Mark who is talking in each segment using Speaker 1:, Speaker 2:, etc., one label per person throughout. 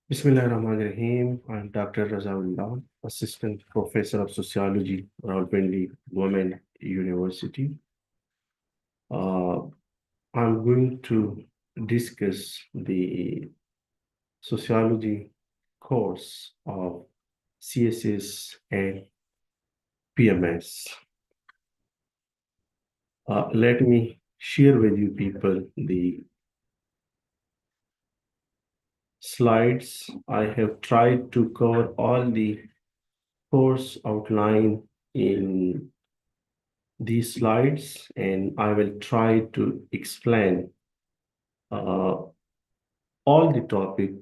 Speaker 1: Bismillahirrahmanirrahim. I'm Dr. Raza Ullah, Assistant Professor of Sociology, Rawalpindi Women University. Uh, I'm going to discuss the sociology course of CSS and PMS. Let me share with you people the slides. I have tried to cover all the course outline in these slides, and I will try to explain uh, all the topic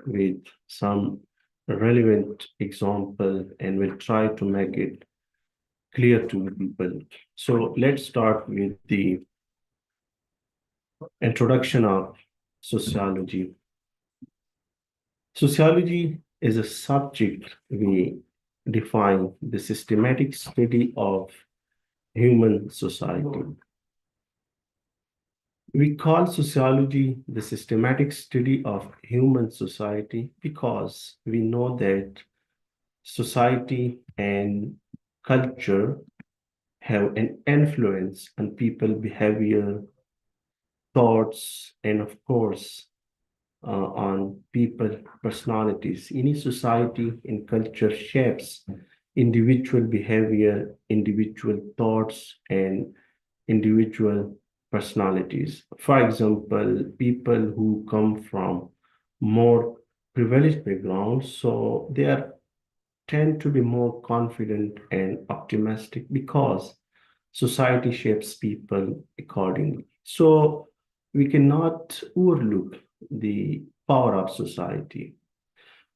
Speaker 1: with some relevant example, and will try to make it clear to the people. So let's start with the introduction of sociology. Sociology is a subject we define the systematic study of human society. We call sociology the systematic study of human society because we know that society and culture have an influence on people behavior, thoughts, and of course, on people personalities. Any society and culture shapes individual behavior, individual thoughts, and individual personalities. For example, people who come from more privileged backgrounds, so they are tend to be more confident and optimistic because society shapes people accordingly. So we cannot overlook the power of society.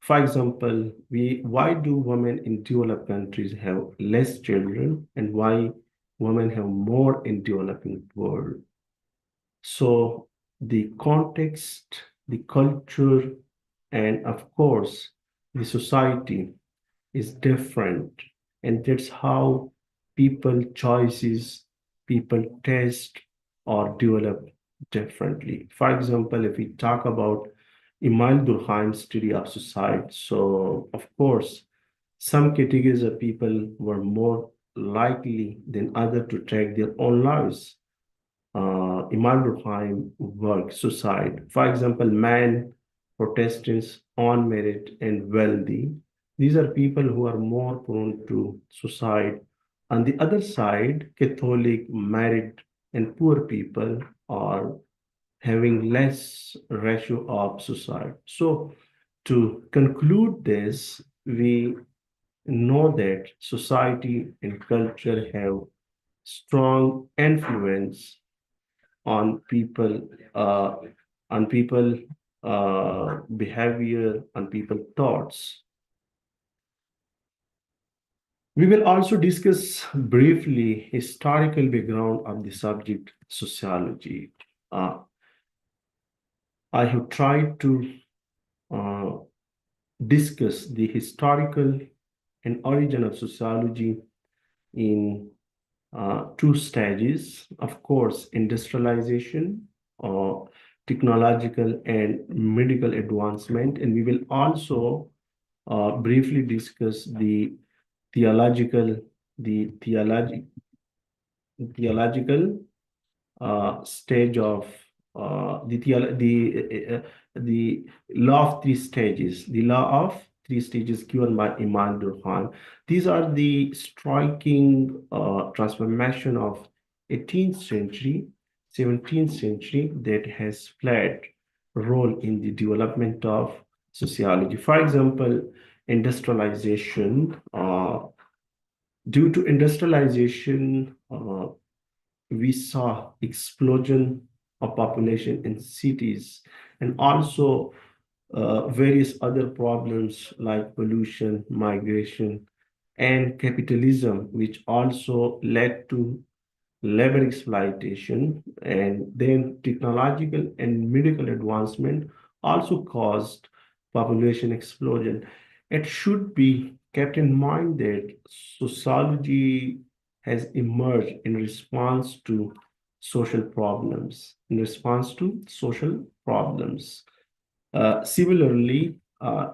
Speaker 1: For example, why do women in developed countries have less children and why women have more in developing world? So the context, the culture, and of course, the society is different. And that's how people choices, people test or develop differently. For example, if we talk about Emile Durkheim's study of society, so of course, some categories of people were more likely than other to take their own lives. Emile Durkheim work, suicide. For example, men, Protestants, unmarried, and wealthy. These are people who are more prone to suicide. On the other side, Catholic, married, and poor people are having less ratio of suicide. So, to conclude this, we know that society and culture have strong influence on people, uh, on people behavior, on people thoughts. We will also discuss briefly historical background of the subject sociology. Uh, I have tried to uh, discuss the historical and origin of sociology in two stages. Of course, industrialization, uh, technological and medical advancement, and we will also briefly discuss the theological, the theological stage of the law of three stages, the law of three stages given by Imam Durkheim. These are the striking transformation of 18th century, 17th century that has played a role in the development of sociology. For example, industrialization. Due to industrialization, we saw explosion of population in cities and also various other problems like pollution, migration, and capitalism, which also led to labor exploitation. And then technological and medical advancement also caused population explosion. It should be kept in mind that sociology has emerged in response to social problems, in response to social problems. Similarly, uh,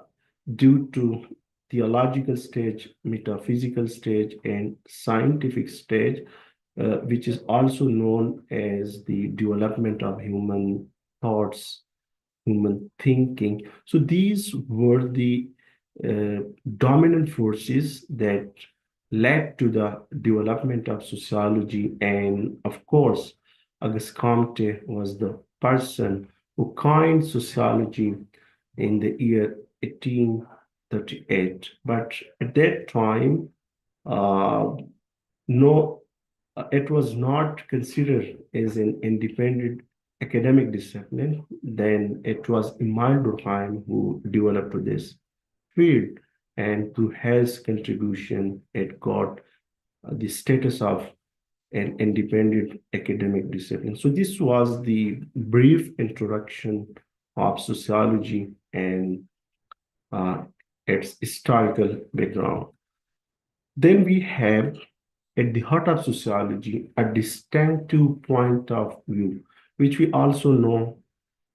Speaker 1: due to theological stage, metaphysical stage, and scientific stage, which is also known as the development of human thoughts, human thinking. So these were the uh, dominant forces that led to the development of sociology. And of course, Auguste Comte was the person who coined sociology in the year 1838. But at that time, uh, no, it was not considered as an independent academic discipline. Then it was Immanuel Durkheim who developed this field, and through his contribution, it got the status of an independent academic discipline. So this was the brief introduction of sociology and uh, its historical background. Then we have at the heart of sociology a distinctive point of view, which we also know,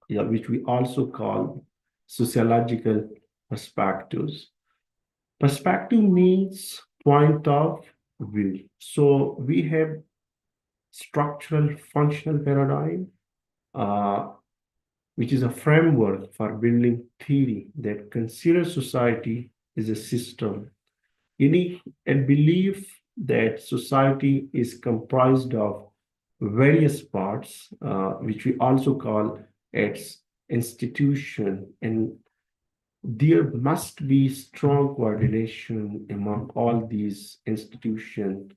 Speaker 1: yeah, which we also call sociological perspectives. Perspective means point of view. So we have structural functional paradigm, uh, which is a framework for building theory that considers society as a system. Unique and belief that society is comprised of various parts, which we also call its institution, and there must be strong coordination among all these institutions,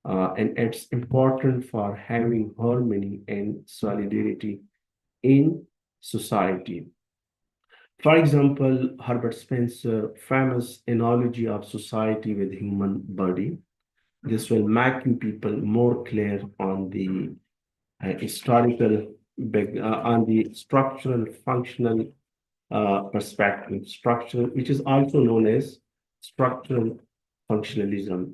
Speaker 1: and it's important for having harmony and solidarity in society. For example, Herbert Spencer, famous analogy of society with human body. This will make you people more clear on the historical, on the structural, functional perspective, structural, which is also known as structural functionalism.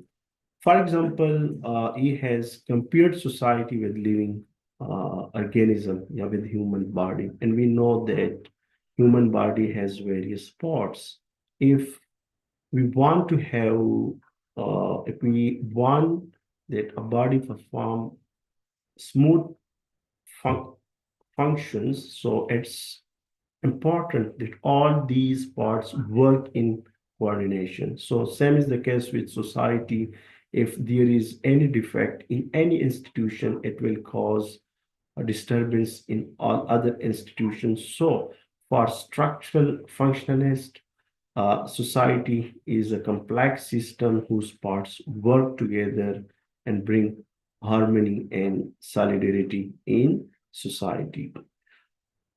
Speaker 1: For example, he has compared society with living organism, yeah, with human body, and we know that human body has various parts. If we want to have, if we want that a body perform smooth fun functions, so it's important that all these parts work in coordination. So same is the case with society. If there is any defect in any institution, it will cause a disturbance in all other institutions. So for structural functionalist, society is a complex system whose parts work together and bring harmony and solidarity in society.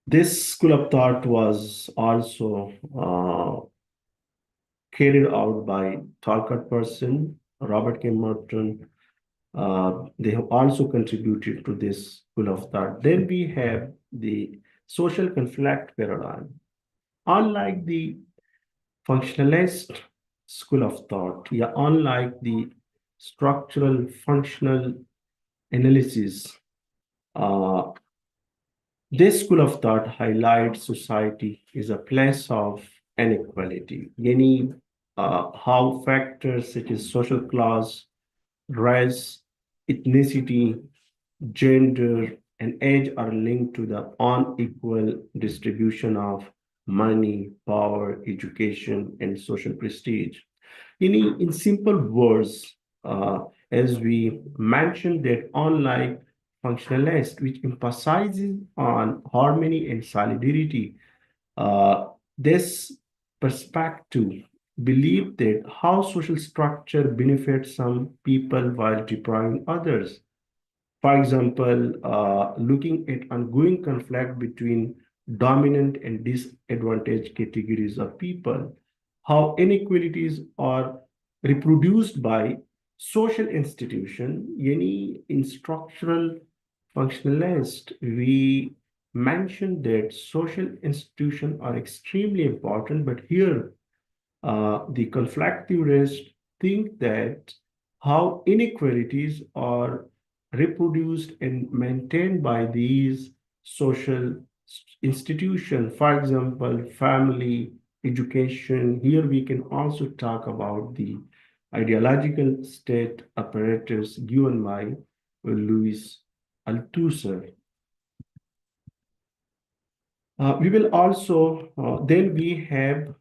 Speaker 1: This school of thought was also carried out by Talcott person, Robert K. Merton. They have also contributed to this school of thought. Then we have the social conflict paradigm. Unlike the functionalist school of thought, yeah, unlike the structural functional analysis, uh, this school of thought highlights society is a place of inequality. Any how factors such as social class, race, ethnicity, gender, and age are linked to the unequal distribution of money, power, education, and social prestige. In simple words, as we mentioned that unlike functionalist, which emphasizes on harmony and solidarity, uh, this perspective believe that how social structure benefits some people while depriving others. For example, looking at ongoing conflict between dominant and disadvantaged categories of people, how inequalities are reproduced by social institution, any in structural functionalist, we mentioned that social institutions are extremely important, but here the conflictivists think that how inequalities are reproduced and maintained by these social institutions, for example, family, education. Here we can also talk about the ideological state apparatus given by Louis Althusser. We will also, then we have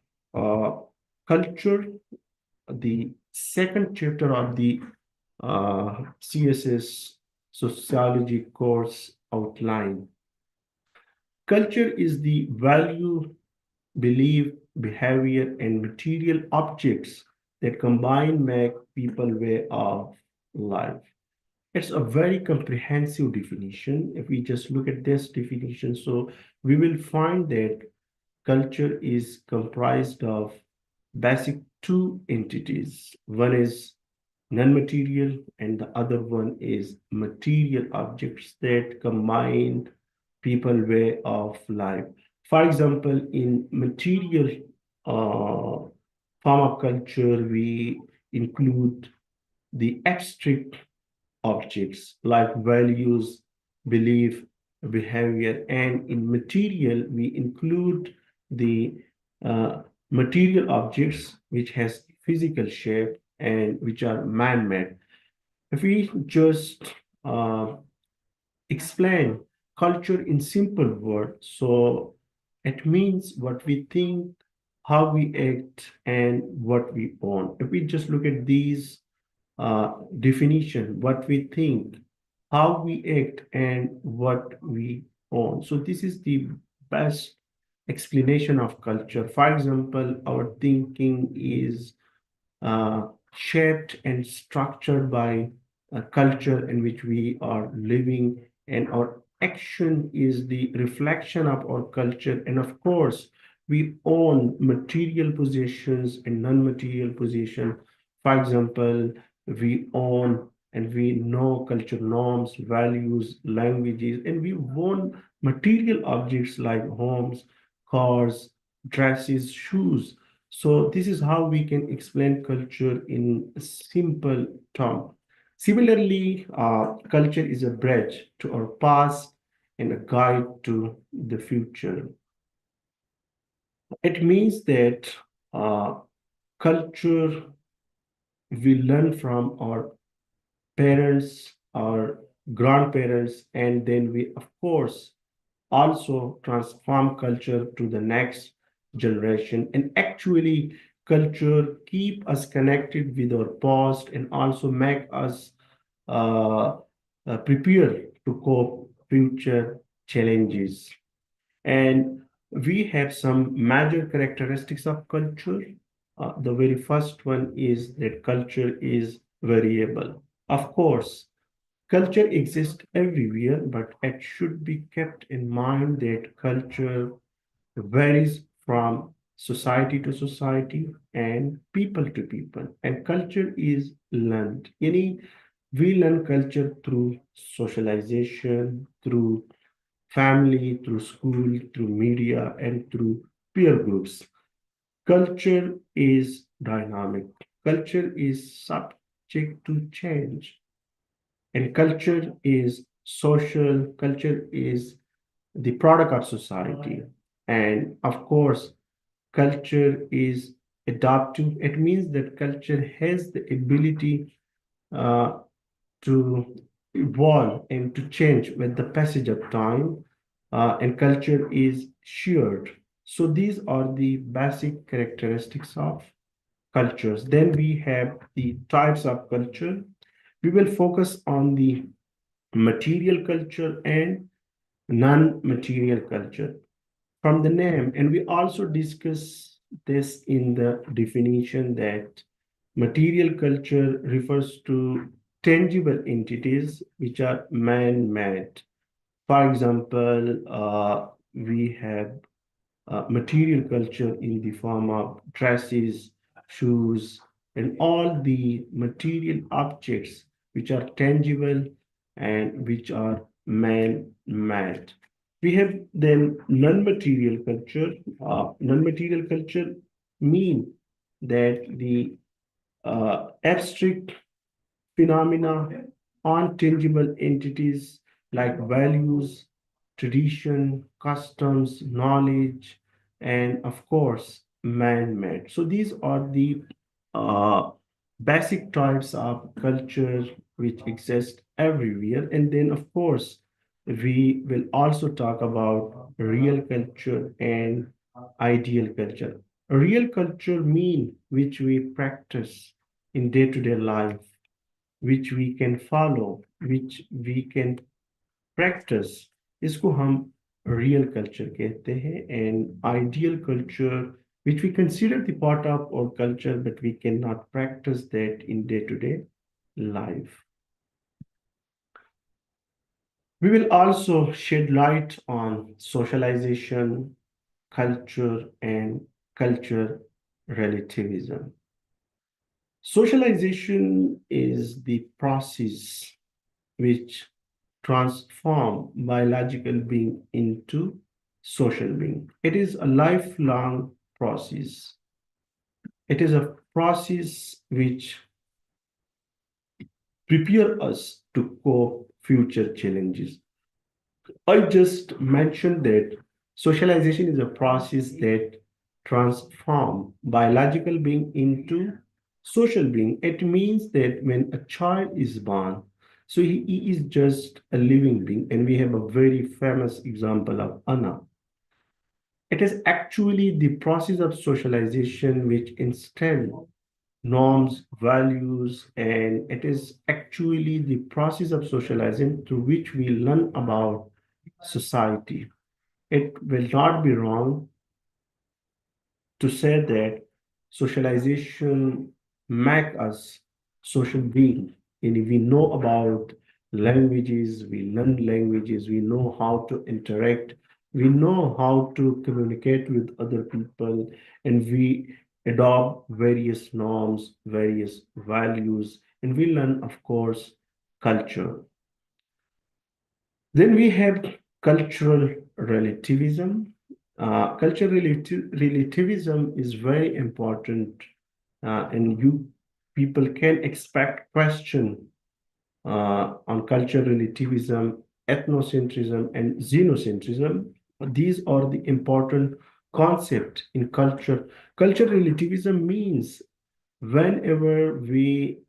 Speaker 1: culture, the second chapter of the CSS Sociology course outline. Culture is the value, belief, behavior, and material objects that combine make people way of life. It's a very comprehensive definition. If we just look at this definition, so we will find that culture is comprised of basic two entities. One is non-material and the other one is material objects that combine people way of life. For example, in material form of culture, we include the abstract objects like values, belief, behavior, and in material, we include the uh, material objects which has physical shape and which are man-made. If we just uh, explain culture in simple words, so it means what we think, how we act, and what we own. If we just look at these definition, what we think, how we act, and what we own. So this is the best explanation of culture. For example, our thinking is shaped and structured by a culture in which we are living, and our action is the reflection of our culture. And of course, we own material possessions and non-material possession. For example, we own and we know culture norms, values, languages, and we own material objects like homes, cars, dresses, shoes. So this is how we can explain culture in a simple term. Similarly, culture is a bridge to our past and a guide to the future. It means that uh, culture we learn from our parents, our grandparents, and then we, of course, also transform culture to the next generation. And actually, culture keep us connected with our past and also make us uh, prepare to cope future challenges. And we have some major characteristics of culture. The very first one is that culture is variable. Of course, culture exists everywhere, but it should be kept in mind that culture varies from society to society and people to people. And culture is learned. We learn culture through socialization, through family, through school, through media, and through peer groups. Culture is dynamic. Culture is subject to change. And culture is social, culture is the product of society. And of course, culture is adaptive. It means that culture has the ability uh, to evolve and to change with the passage of time, and culture is shared. So these are the basic characteristics of cultures. Then we have the types of culture. We will focus on the material culture and non-material culture from the name. And we also discuss this in the definition that material culture refers to tangible entities which are man-made. For example, we have material culture in the form of dresses, shoes, and all the material objects which are tangible and which are man-made. We have then non-material culture. Non-material culture mean that the abstract phenomena, untangible entities like values, tradition, customs, knowledge, and of course, man-made. So these are the uh, basic types of culture which exist everywhere. And then, of course, we will also talk about real culture and ideal culture. Real culture mean which we practice in day-to-day life, which we can follow, which we can practice इसको हम real culture कहते हैं and ideal culture which we consider the part of our culture but we cannot practice that in day-to-day life. We will also shed light on socialization, culture, and culture relativism. Socialization is the process which transform biological being into social being. It is a lifelong process. It is a process which prepare us to cope future challenges. I just mentioned that socialization is a process that transforms biological being into social being. It means that when a child is born, so he is just a living being, and we have a very famous example of Anna. It is actually the process of socialization which instills norms, values, and it is actually the process of socializing through which we learn about society. It will not be wrong to say that socialization make us social beings. And if we know about languages, we learn languages, we know how to interact, we know how to communicate with other people, and we adopt various norms, various values, and we learn, of course, culture. Then we have cultural relativism. Relativism is very important, and you people can expect question on cultural relativism, ethnocentrism, and xenocentrism. These are the important concept in culture. Cultural relativism means whenever we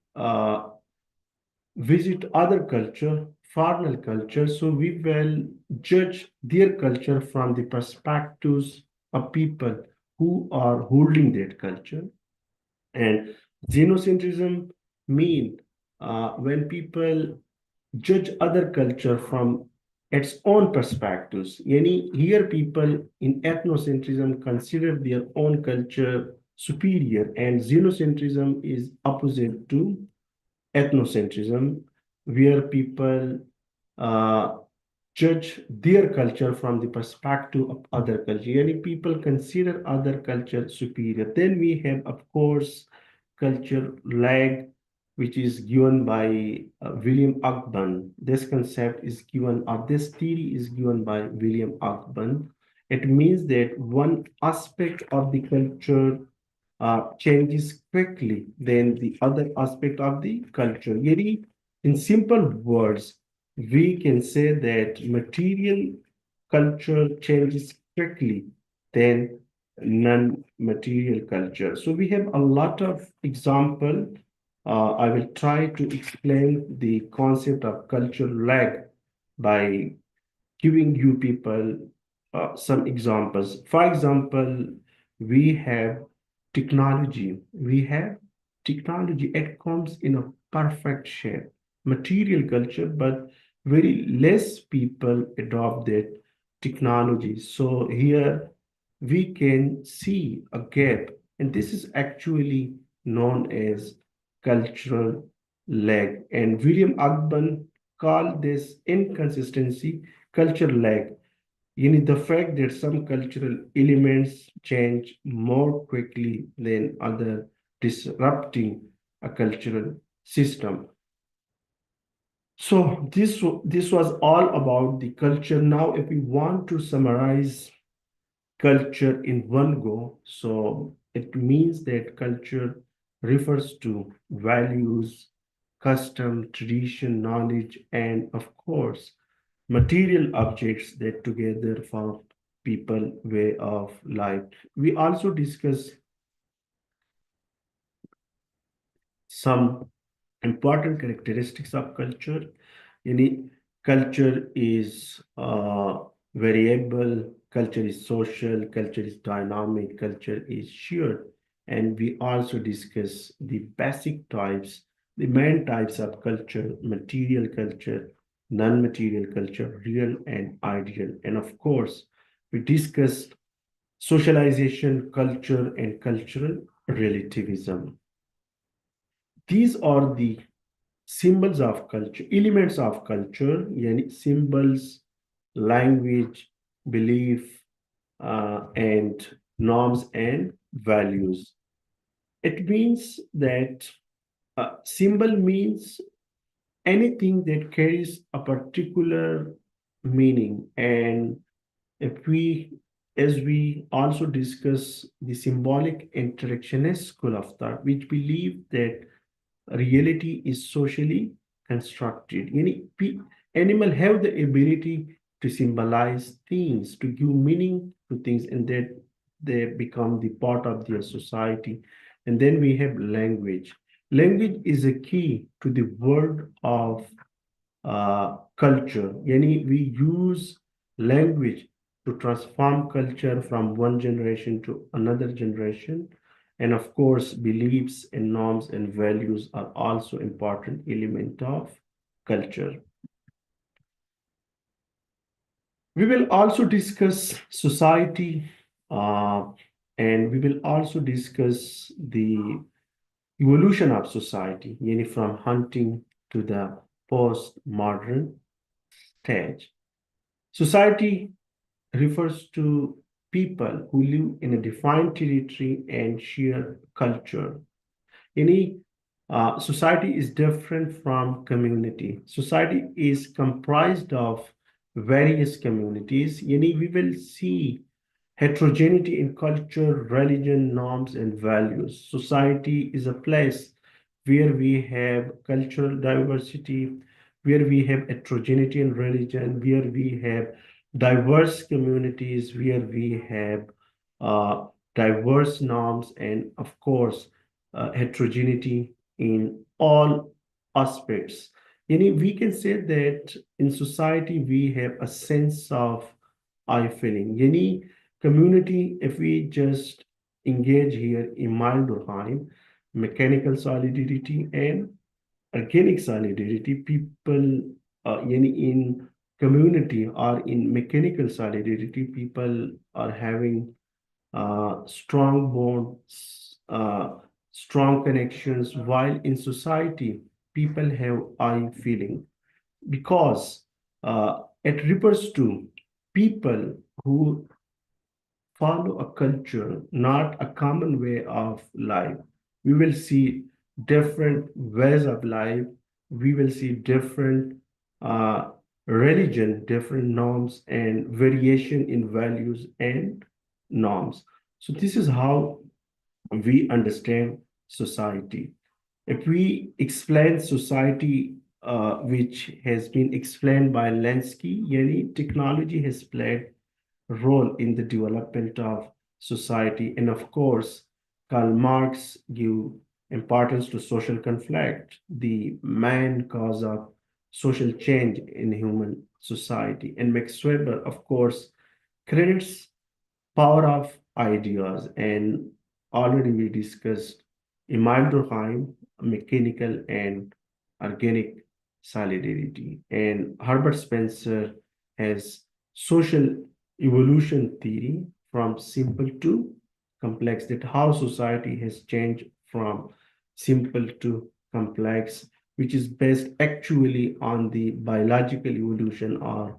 Speaker 1: visit other culture, foreign culture, so we will judge their culture from the perspectives of people who are holding that culture. And xenocentrism mean when people judge other culture from its own perspectives. Yani, here people in ethnocentrism consider their own culture superior, and xenocentrism is opposite to ethnocentrism, where people uh, judge their culture from the perspective of other culture. Yani people consider other culture superior. Then we have, of course, culture lag, which is given by William Ogden. This concept is given, or this theory is given by William Ogden. It means that one aspect of the culture changes quickly than the other aspect of the culture. Yet, in simple words, we can say that material culture changes quickly than non-material culture. So we have a lot of example. I will try to explain the concept of cultural lag by giving you people some examples. For example, we have technology. We have technology. It comes in a perfect shape, material culture, but very less people adopt that technology. So here we can see a gap, and this is actually known as cultural lag. And William Ogden called this inconsistency cultural lag. You need the fact that some cultural elements change more quickly than other, disrupting a cultural system. So this was all about the culture. Now, if we want to summarize culture in one go, so it means that culture refers to values, custom, tradition, knowledge, and of course, material objects that together form people way of life. We also discuss some important characteristics of culture. Any culture is variable, culture is social, culture is dynamic, culture is shared. And we also discuss the basic types, the main types of culture: material culture, non-material culture, real and ideal. And of course, we discussed socialization, culture, and cultural relativism. These are the symbols of culture, elements of culture, yani symbols, language, belief, and norms and values. It means that symbol means anything that carries a particular meaning. And if we, as we also discuss the symbolic interactionist school of thought, which believe that reality is socially constructed. Animal have the ability to symbolize things, to give meaning to things, and that they become the part of their society. And then we have language. Language is a key to the world of culture. We use language to transform culture from one generation to another generation. And of course, beliefs and norms and values are also important element of culture. We will also discuss society, uh, and we will also discuss the evolution of society, from hunting to the postmodern stage. Society refers to people who live in a defined territory and share culture. Any society is different from community. Society is comprised of various communities. We will see heterogeneity in culture, religion, norms, and values. Society is a place where we have cultural diversity, where we have heterogeneity in religion, where we have diverse communities, where we have uh, diverse norms, and of course, heterogeneity in all aspects. We can say that in society we have a sense of I feeling. Any community, if we just engage here in Durkheim, mechanical solidarity and organic solidarity, people in community or in mechanical solidarity, people are having strong bonds, strong connections, while in society, people have I feeling because it refers to people who follow a culture, not a common way of life. We will see different ways of life. We will see different uh, religion, different norms, and variation in values and norms. So this is how we understand society. If we explain society, which has been explained by Lansky, technology has played role in the development of society. And of course, Karl Marx give importance to social conflict, the main cause of social change in human society. And Max Weber, of course, credits power of ideas. And already we discussed Emile Durkheim, mechanical and organic solidarity. And Herbert Spencer has social evolution theory from simple to complex, that how society has changed from simple to complex, which is based actually on the biological evolution or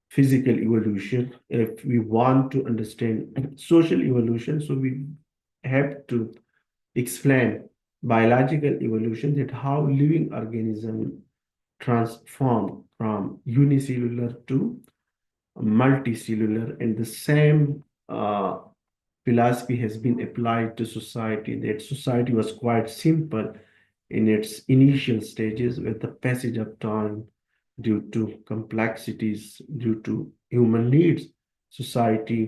Speaker 1: physical evolution. If we want to understand social evolution, so we have to explain biological evolution, that how living organism transform from unicellular to multicellular. And the same philosophy has been applied to society, that society was quite simple in its initial stages. With the passage of time, due to complexities, due to human needs, society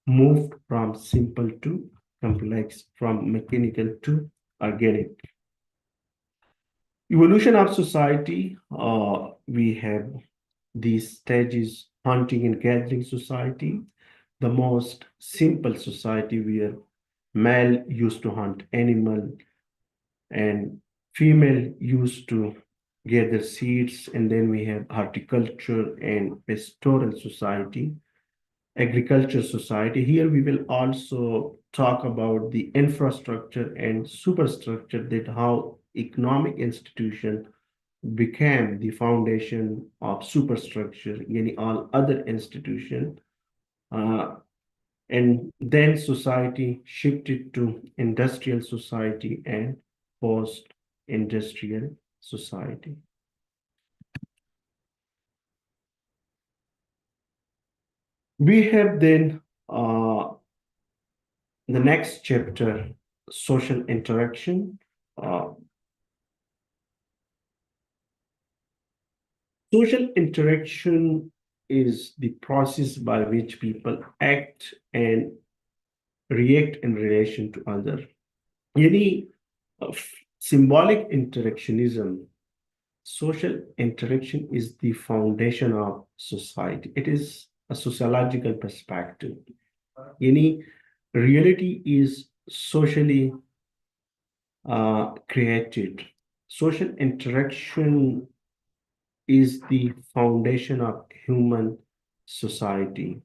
Speaker 1: moved from simple to complex, from mechanical to organic. Evolution of society, we have these stages: hunting and gathering society, the most simple society where male used to hunt animal and female used to gather seeds. And then we have horticulture and pastoral society, agriculture society. Here we will also talk about the infrastructure and superstructure, that how economic institution became the foundation of superstructure, yani all other institution. Uh, and then society shifted to industrial society and post-industrial society. We have then the next chapter, social interaction. Uh, Social interaction is the process by which people act and react in relation to others. Any symbolic interactionism, social interaction is the foundation of society. It is a sociological perspective. Any reality is socially created. Social interaction is the foundation of human society.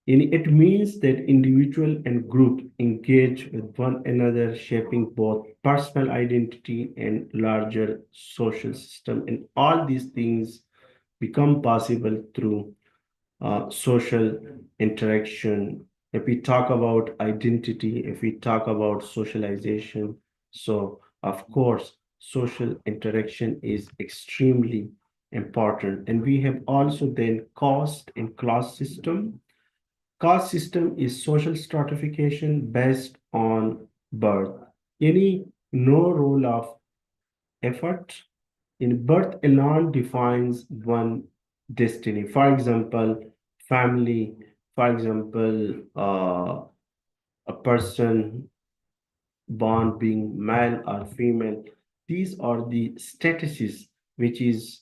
Speaker 1: It means that individual and group engage with one another, shaping both personal identity and larger social system. And all these things become possible through social interaction. If we talk about identity, if we talk about socialization, so of course, social interaction is extremely important. And we have also then caste and class system. Caste system is social stratification based on birth. Any no role of effort in birth alone defines one destiny. For example, family, for example, a person born being male or female. These are the statuses which is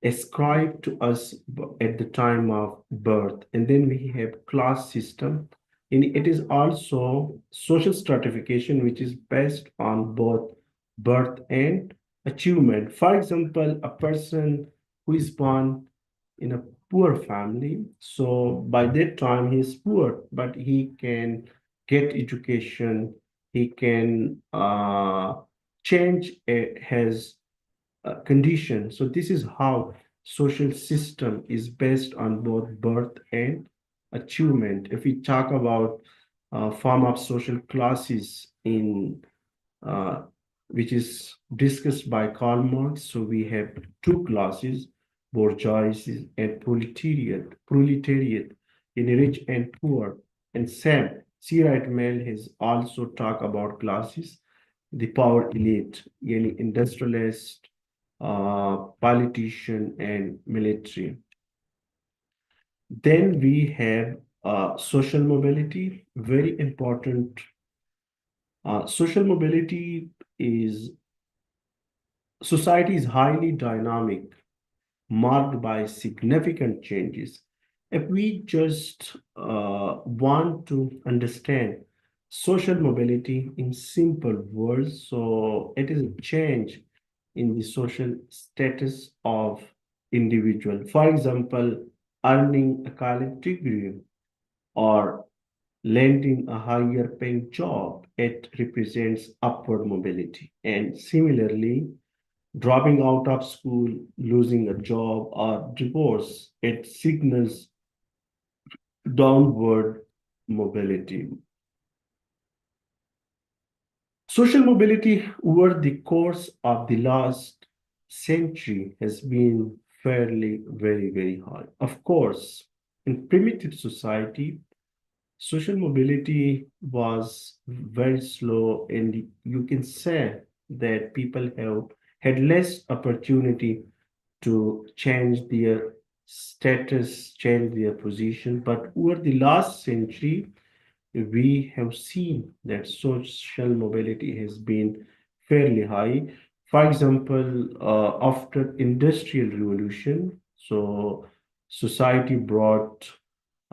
Speaker 1: ascribed to us at the time of birth. And then we have class system. And it is also social stratification, which is based on both birth and achievement. For example, a person who is born in a poor family, so by that time he is poor, but he can get education, he can change his condition. So this is how social system is based on both birth and achievement. If we talk about form of social classes in uh, which is discussed by Karl Marx. So we have two classes, bourgeoisie and proletariat in rich and poor. And Sam, C. Wright Mill has also talked about classes, the power elite, yani industrialist, politician, and military. Then we have social mobility, very important. Social mobility is society is highly dynamic, marked by significant changes. If we just want to understand social mobility in simple words, so it is a change in the social status of individual. For example, earning a college degree or landing a higher paying job, it represents upward mobility. And similarly, dropping out of school, losing a job, or divorce, it signals downward mobility. Social mobility over the course of the last century has been fairly very high. Of course, in primitive society, social mobility was very slow, and you can say that people have had less opportunity to change their status change their position. But over the last century, we have seen that social mobility has been fairly high. For example, after industrial revolution, so society brought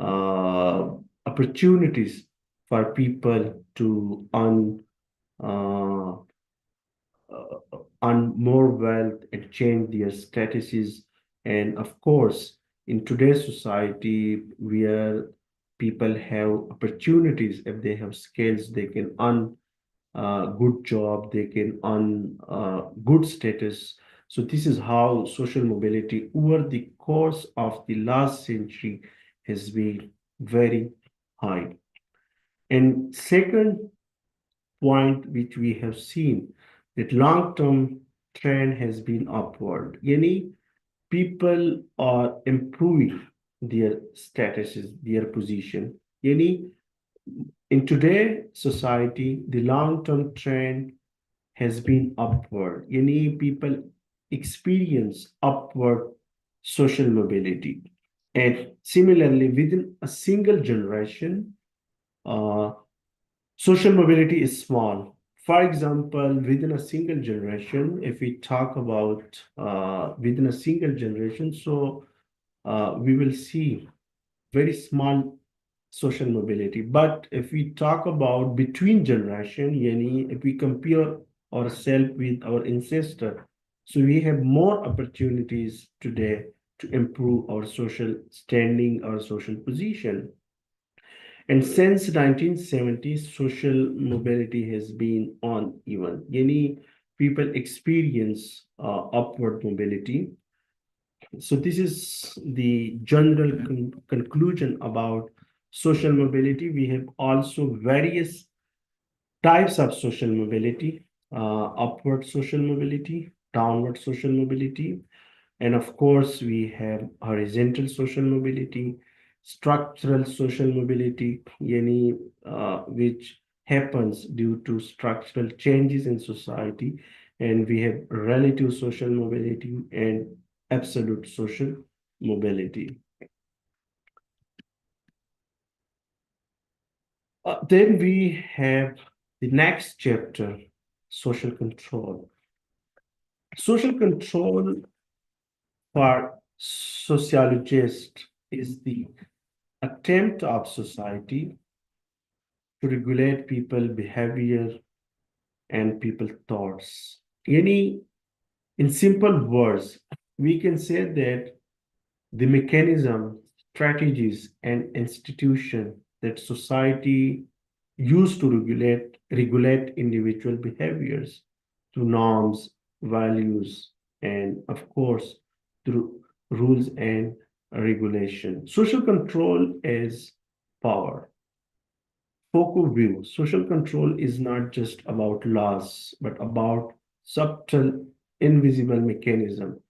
Speaker 1: uh, opportunities for people to uh, earn more wealth and change their statuses. And of course, in today's society, where people have opportunities, if they have skills, they can earn a good job, they can earn good status. So this is how social mobility over the course of the last century has been very high. And second point which we have seen that long-term trend has been upward. Yani people are improving their statuses, their position. Yani in today's society, the long-term trend has been upward. Yani people experience upward social mobility. And similarly, within a single generation, uh, social mobility is small. For example, within a single generation, if we talk about within a single generation, so we will see very small social mobility. But if we talk about between generation, yani if we compare ourselves with our ancestor, so we have more opportunities today to improve our social standing, our social position. And since 1970s, social mobility has been uneven. Many people experience upward mobility. So this is the general conclusion about social mobility. We have also various types of social mobility, upward social mobility, downward social mobility, and of course, we have horizontal social mobility, structural social mobility, yani, which happens due to structural changes in society. And we have relative social mobility and absolute social mobility. Then we have the next chapter, social control. Social control for sociologists is the attempt of society to regulate people behavior and people thoughts. Any, in simple words, we can say that the mechanism, strategies, and institution that society use to regulate individual behaviors through norms, values, and of course through rules and regulation. Social control is power. Foucault view, social control is not just about laws, but about subtle, invisible mechanism.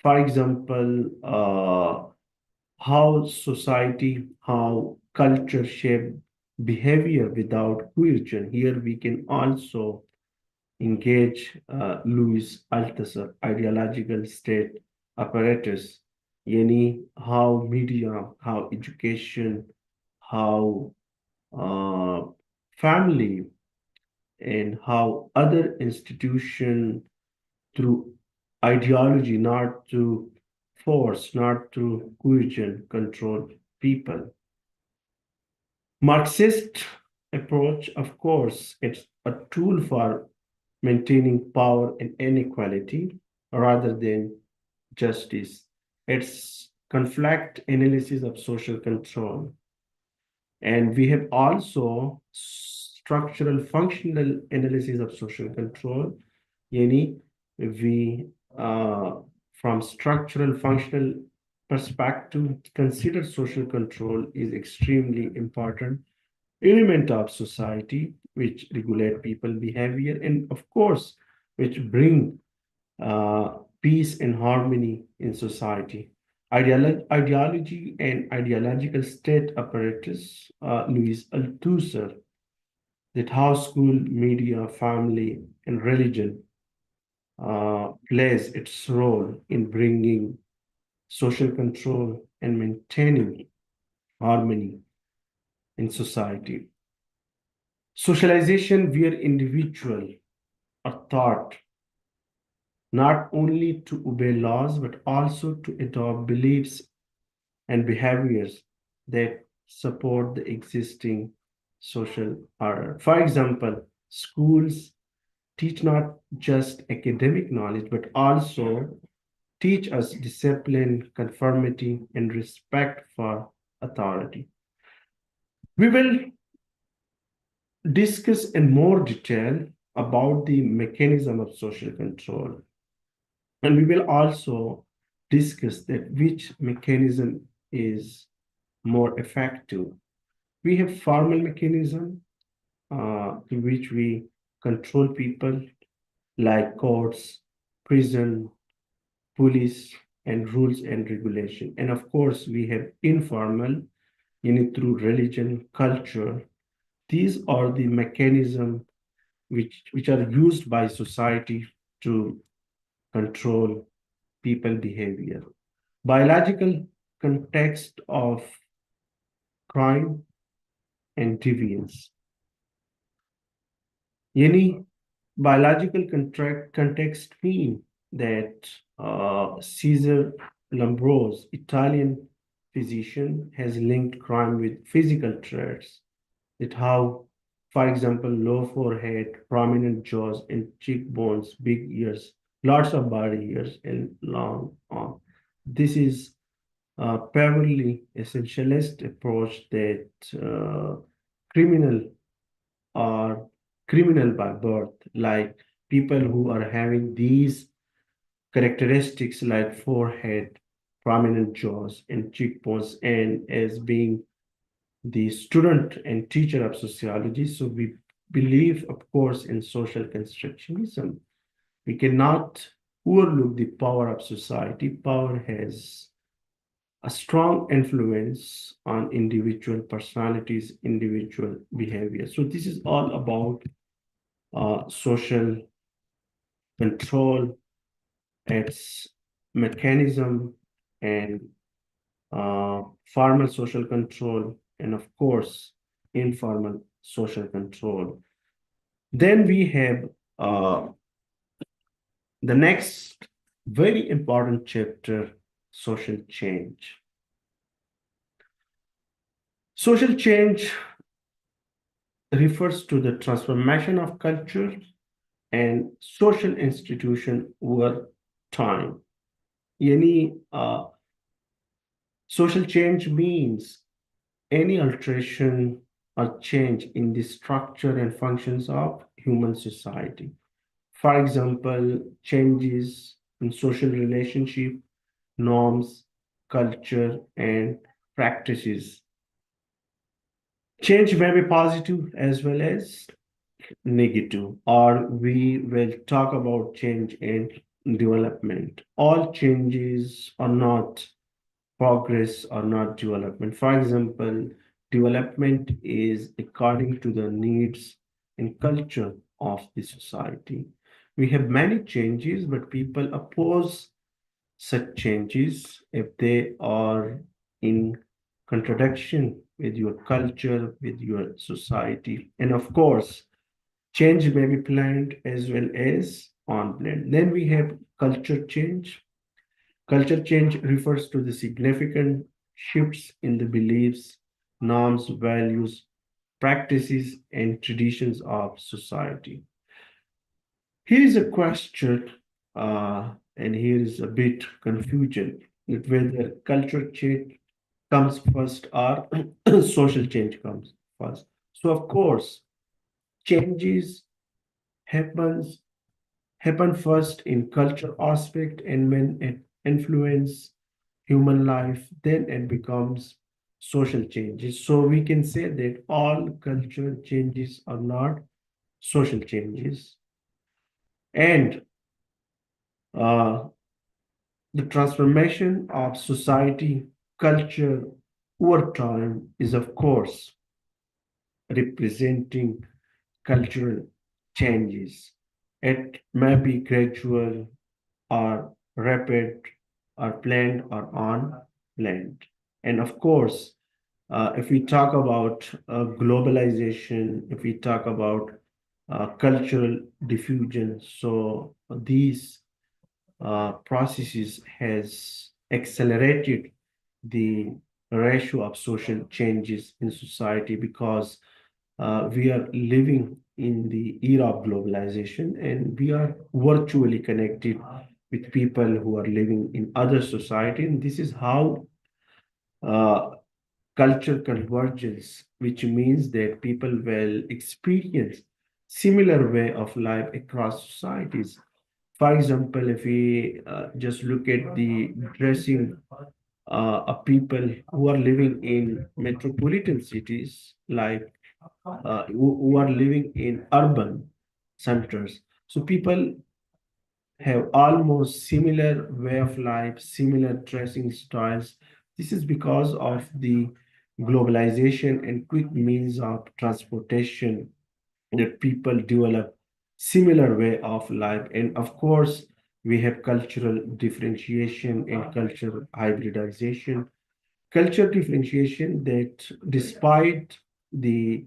Speaker 1: For example, how society, how culture shape behavior without coercion. Here we can also engage Louis Althusser, ideological state apparatus, yani how media, how education, how uh, family, and how other institution through ideology, not through force, not through coercion, control people. Marxist approach, of course, it's a tool for maintaining power and inequality rather than justice. It's conflict analysis of social control. And we have also structural functional analysis of social control. Yani we, from structural functional perspective, consider social control is extremely important element of society which regulate people behavior and of course which bring peace and harmony in society. Ideology and ideological state apparatus, Louis Althusser, that how school, media, family, and religion plays its role in bringing social control, and maintaining harmony in society. Socialization, where individuals are taught not only to obey laws but also to adopt beliefs and behaviors that support the existing social order. For example, schools teach not just academic knowledge but also teach us discipline, conformity, and respect for authority. We will discuss in more detail about the mechanism of social control. And we will also discuss that which mechanism is more effective. We have formal mechanism through which we control people like courts, prison, police, and rules and regulation. And of course, we have informal, through religion, culture. These are the mechanisms which are used by society to control people behavior. Biological context of crime and deviance. Any biological context mean that Caesar Lambrose, Italian physician, has linked crime with physical traits. That how, for example, low forehead, prominent jaws and cheekbones, big ears, lots of body hairs, and long arm. This is purely essentialist approach that criminal are criminal by birth, like people who are having these characteristics like forehead, prominent jaws, and cheekbones, and as being the student and teacher of sociology. So we believe, of course, in social constructionism. We cannot overlook the power of society. Power has a strong influence on individual personalities, individual behavior. So this is all about social control, its mechanism, and formal social control, and of course, informal social control. Then we have the next very important chapter, social change. Social change refers to the transformation of culture and social institution over time. Any social change means any alteration or change in the structure and functions of human society. For example, changes in social relationship, norms, culture, and practices. Change may be positive as well as negative, or we will talk about change and development. All changes are not progress or not development. For example, development is according to the needs and culture of the society. We have many changes, but people oppose such changes if they are in contradiction with your culture, with your society. And of course, change may be planned as well as unplanned. Then we have culture change. Culture change refers to the significant shifts in the beliefs, norms, values, practices, and traditions of society. Here is a question, and here is a bit confusion that whether culture change comes first or social change comes first. So, of course, changes happens happen first in culture aspect, and when it influence human life, then it becomes social changes. So we can say that all culture changes are not social changes. And uh, the transformation of society, culture over time is, of course, representing cultural changes. It may be gradual or rapid, are planned or unplanned. And of course, if we talk about globalization, if we talk about cultural diffusion, so these processes has accelerated the ratio of social changes in society because we are living in the era of globalization and we are virtually connected with people who are living in other society. And this is how uh, culture convergence, which means that people will experience similar way of life across societies. For example, if we just look at the dressing of people who are living in metropolitan cities, like who are living in urban centers. So people have almost similar way of life, similar dressing styles. This is because of the globalization and quick means of transportation that people develop similar way of life. And of course, we have cultural differentiation and cultural hybridization. Culture differentiation that despite the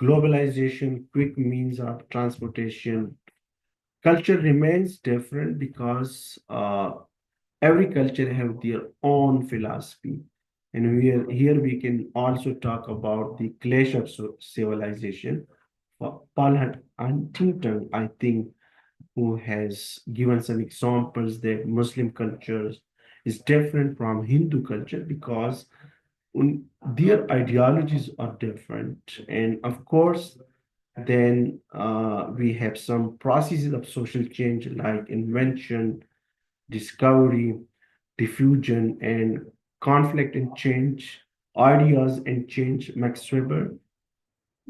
Speaker 1: globalization, quick means of transportation, culture remains different because every culture have their own philosophy. And here we can also talk about the clash of civilization. Paul Huntington, I think, who has given some examples that Muslim cultures is different from Hindu culture because their ideologies are different. And of course, then we have some processes of social change like invention, discovery, diffusion, and conflict and change, ideas and change. Max Weber,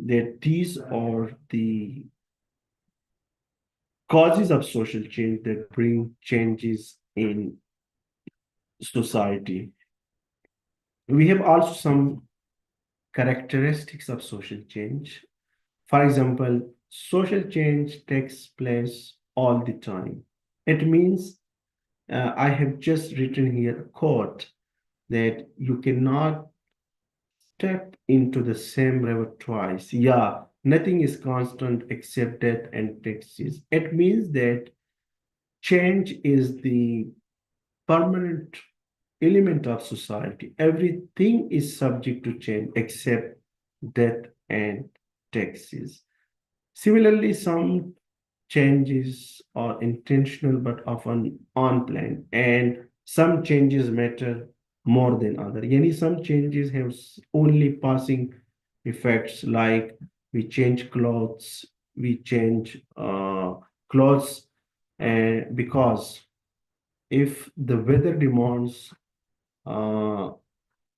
Speaker 1: that these are the causes of social change that bring changes in society. We have also some characteristics of social change. For example, social change takes place all the time. It means I have just written here a quote that you cannot step into the same river twice. Yeah, nothing is constant except death and taxes. It means that change is the permanent element of society. Everything is subject to change except death and taxes. Similarly, some changes are intentional but often unplanned, and some changes matter more than other. Yani some changes have only passing effects, like we change clothes, we change clothes, and because if the weather demands uh,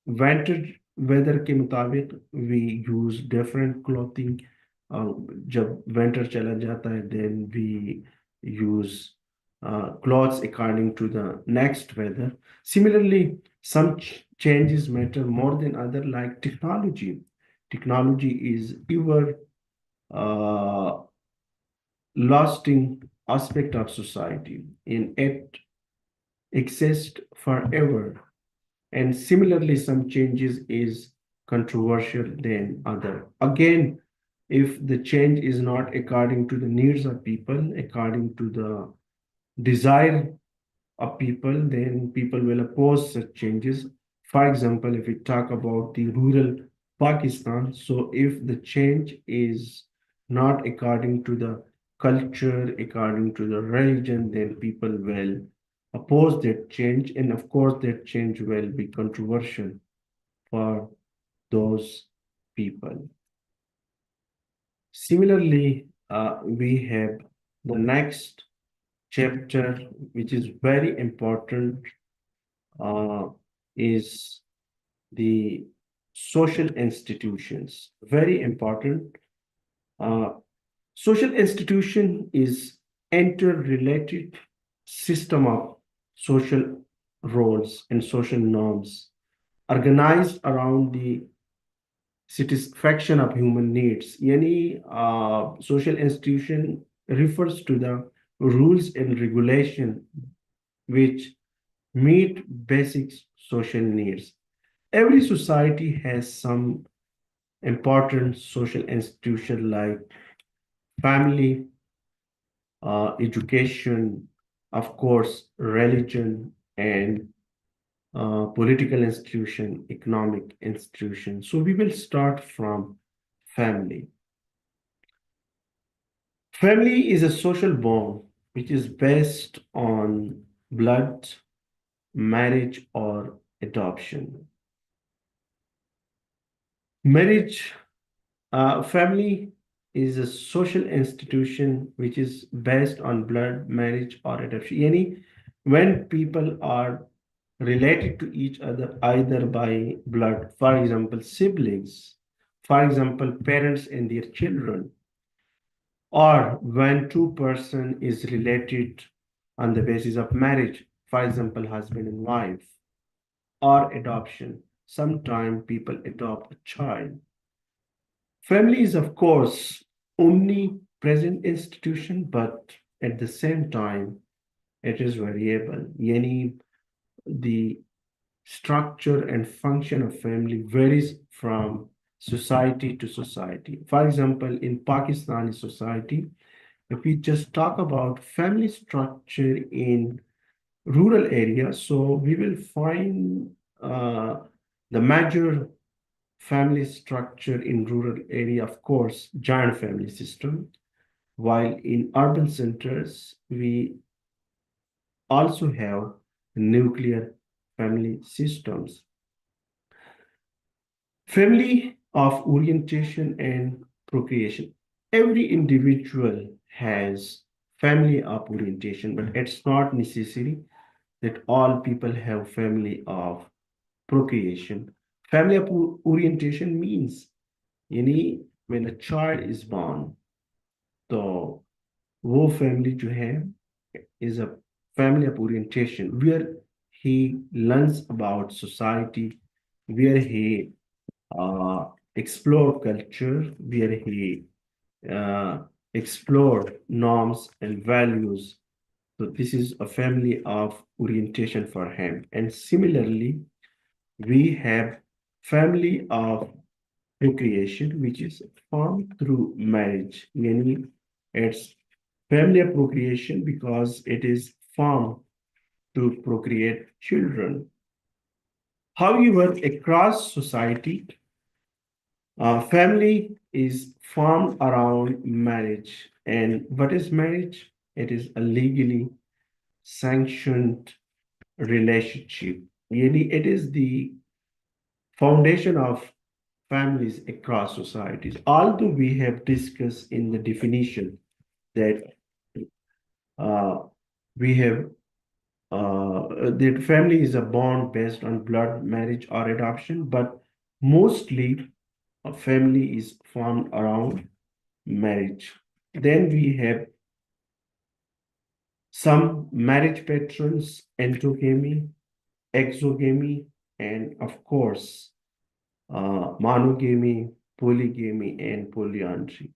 Speaker 1: winter weather के मुताबिक we use different clothing. जब winter चला जाता है then we use clothes according to the next weather. Similarly, some changes matter more than other, like technology. Technology is ever uh, lasting aspect of society and it exists forever. And similarly, some changes is controversial than other. Again, if the change is not according to the needs of people, according to the desire of people, then people will oppose such changes. For example, if we talk about the rural Pakistan, so if the change is not according to the culture, according to the religion, then people will oppose that change. And of course, that change will be controversial for those people. Similarly, we have the next chapter, which is very important, uh, is the social institutions. Very important. Uh, Social institution is interrelated system of social roles and social norms organized around the satisfaction of human needs. Any social institution refers to the rules and regulation which meet basic social needs. Every society has some important social institution like family, education, of course, religion, and political institution, economic institution. So we will start from family. Family is a social bond which is based on blood, marriage, or adoption. Marriage, family is a social institution which is based on blood, marriage, or adoption. Yani, when people are related to each other either by blood, for example, siblings, for example, parents and their children, or when two-person is related on the basis of marriage, for example, husband and wife, or adoption. Sometimes people adopt a child. Family is, of course, omnipresent institution, but at the same time, it is variable. Yani, the structure and function of family varies from society to society. For example, in Pakistani society, if we just talk about family structure in rural areas, so we will find the major family structure in rural area, of course, giant family system, while in urban centers, we also have nuclear family systems. Family of orientation and procreation. Every individual has family of orientation, but it's not necessary that all people have family of procreation. Family of orientation means when a child is born, the वो family जो है is a family of orientation where he learns about society, where he uh, explore culture, where he uh, explore norms and values. So this is a family of orientation for him. And similarly, we have family of procreation, which is formed through marriage, meaning it's family of procreation because it is formed to procreate children. However, across society, family is formed around marriage. And what is marriage? It is a legally sanctioned relationship. Really, it is the foundation of families across societies. Although we have discussed in the definition that uh, we have that family is a bond based on blood, marriage, or adoption, but mostly a family is formed around marriage. Then we have some marriage patrons, endogamy, exogamy, and of course, monogamy, polygamy, and polyandry.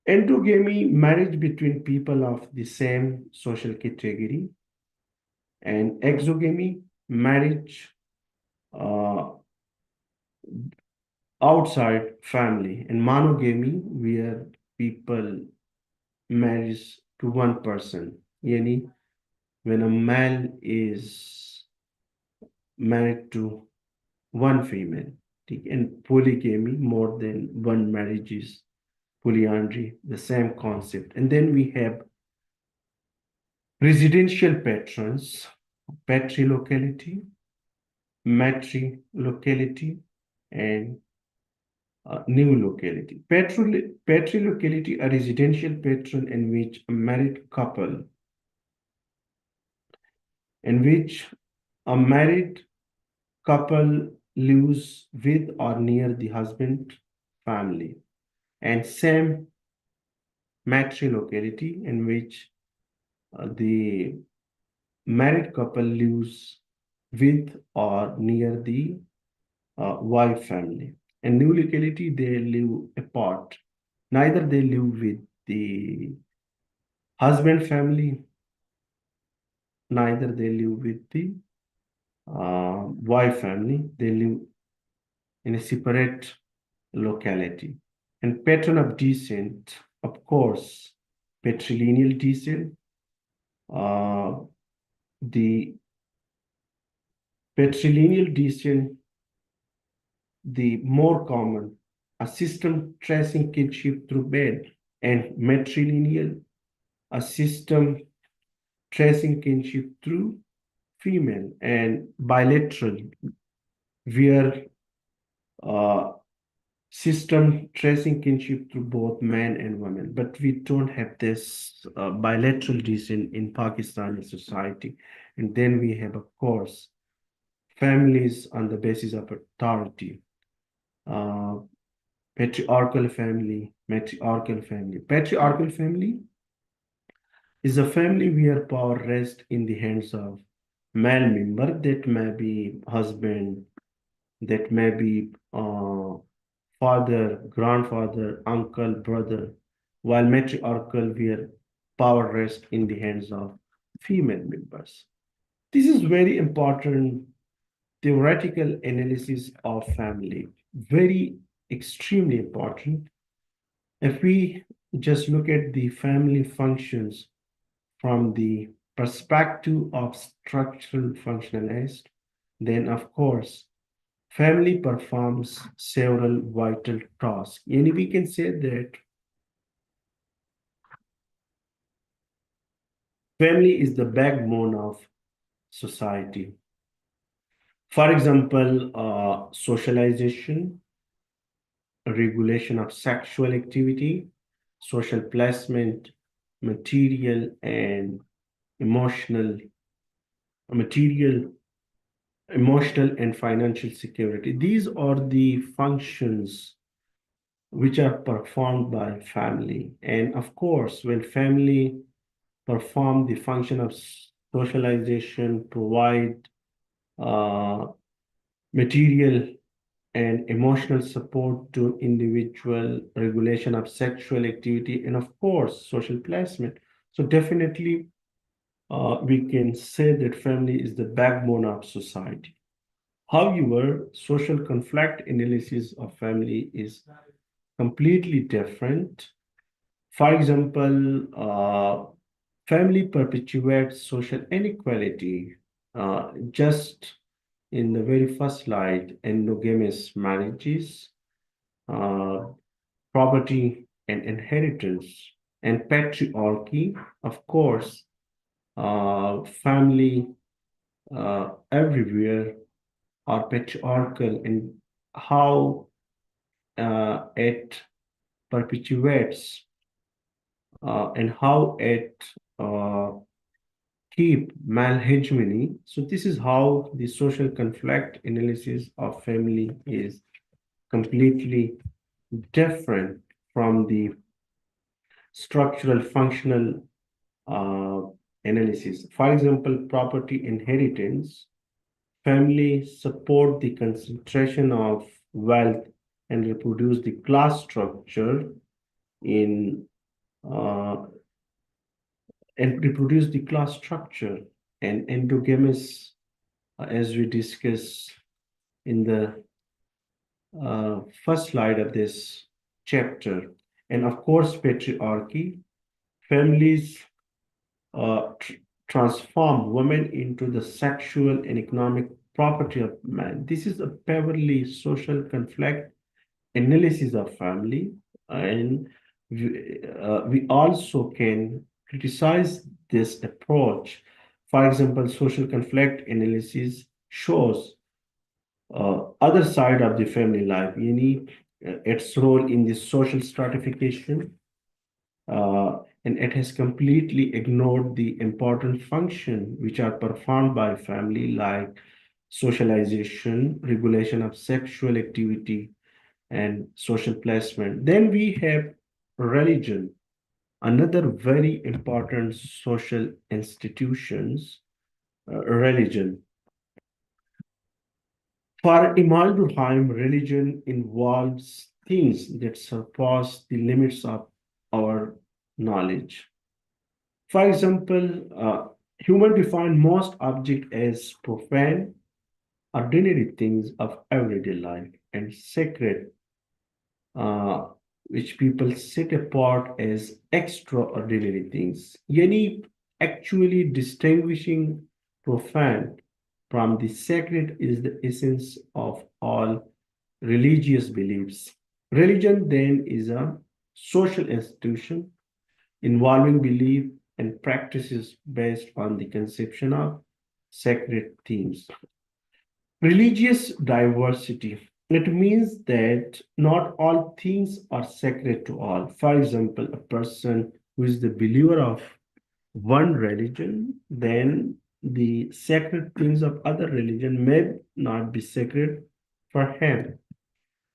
Speaker 1: Endogamy, marriage between people of the same social category, and exogamy, marriage uh, outside family, and monogamy, where people marries to one person. Yani, when a male is married to one female, and polygamy, more than one marriage is polyandry, the same concept. And then we have residential patrons, patrilocality, matrilocality, and new locality. Patrilocality, a residential patron in which a married couple, in which a married couple lives with or near the husband family, and same matrilocality in which the married couple lives with or near the wife family. And new locality, they live apart. Neither they live with the husband family, neither they live with the wife family, they live in a separate locality. And pattern of descent, of course, patrilineal descent, uh, the patrilineal descent, the more common, a system tracing kinship through male, and matrilineal, a system tracing kinship through female, and bilateral, where uh, system tracing kinship through both men and women. But we don't have this bilateral descent in Pakistani society. And then we have, of course, families on the basis of authority. Uh, Patriarchal family, matriarchal family. Patriarchal family is a family where power rests in the hands of male member, that may be husband, that may be father, grandfather, uncle, brother, while matriarchal where power rests in the hands of female members. This is very important theoretical analysis of family, very extremely important. If we just look at the family functions from the perspective of structural functionalist, then of course family performs several vital tasks. And we can say that family is the backbone of society. For example, socialization, regulation of sexual activity, social placement, material and emotional, material, emotional and financial security. These are the functions which are performed by family. And of course, when family perform the function of socialization, provide uh, material and emotional support to individual, regulation of sexual activity, and of course, social placement. So definitely, we can say that family is the backbone of society. However, social conflict analysis of family is completely different. For example, family perpetuates social inequality. Just in the very first slide, endogamous marriages, uh, property and inheritance, and patriarchy, of course, family everywhere are patriarchal in how it perpetuates and how it uh, keep male hegemony. So this is how the social conflict analysis of family is completely different from the structural functional uh, analysis. For example, property inheritance, family support the concentration of wealth and reproduce the class structure in uh, and reproduce the class structure and endogamous, as we discussed in the first slide of this chapter. And of course, patriarchy, families transform women into the sexual and economic property of man. This is a purely social conflict analysis of family, and we also can criticize this approach. For example, social conflict analysis shows other side of the family life, its role in the social stratification, and it has completely ignored the important function which are performed by family like socialization, regulation of sexual activity, and social placement. Then we have religion, another very important social institutions, religion. For Imam Durkheim, religion involves things that surpass the limits of our knowledge. For example, Human define most objects as profane, ordinary things of everyday life, and sacred, uh, which people set apart as extraordinary things. Yani actually distinguishing profane from the sacred is the essence of all religious beliefs. Religion then is a social institution involving belief and practices based on the conception of sacred themes. Religious diversity. It means that not all things are sacred to all. For example, a person who is the believer of one religion, then the sacred things of other religion may not be sacred for him.